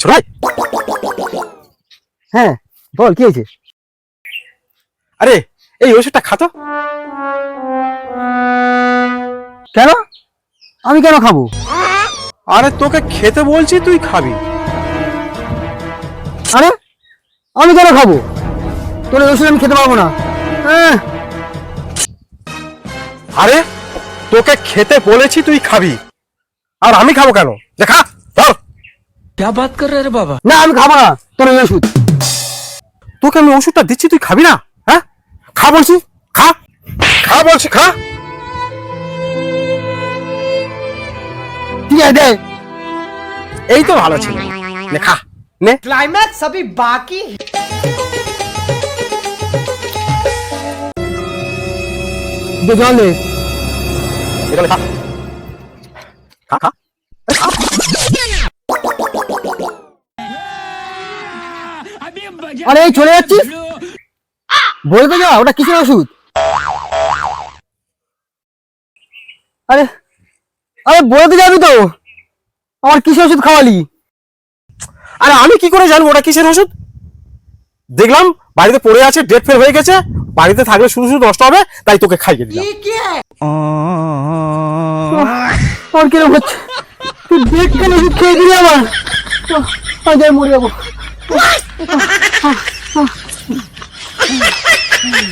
ছোড়াই। হ্যাঁ বল কি হয়েছে? আরে এই ওষুধটা খা তো। কেন? আমি কেন খাবো? আরে তোকে খেতে বলছি, তুই খাবি। আরে আমি কেন খাবো? তোর ওষুধ আমি খেতে পারবো না। হ্যাঁ আরে তোকে খেতে বলেছি, তুই খাবি, আর আমি খাবো কেন? দেখা ধর। क्या बात कर रहे रे बाबा? না আমি খাবো না তোর ওই ওষুধ। তোকে আমি ওষুধটা দিচ্ছি, তুই খাবি না? হ্যাঁ খা বলছি, খা খা বলছি, খা। ঠিক আছে দে। এই তো ভালো ছিল, নে খা, নে। क्लाइमैक्स अभी बाकी है। দে জল দে। এগুলো খা, খা খা। আরে খা। আরে এই চলে যাচ্ছিস? বলবে যা ওটা কিসের ওষুধ? আরে আরে বলতে যাবি তো, আমার কিসের ওষুধ খাওয়ালি? আরে আমি কি করে জানবো ওটা কিসের ওষুধ? দেখলাম বাড়িতে পড়ে আছে, ডেট ফেল হয়ে গেছে, বাড়িতে থাকলে শুধু শুধু নষ্ট হবে, তাই তোকে খাইয়ে দিলাম। আমার কিরকম হচ্ছে, তুই দেখ কেন ওষুধ খেয়ে দিলি আমার। আমি যাই মরে যাবো।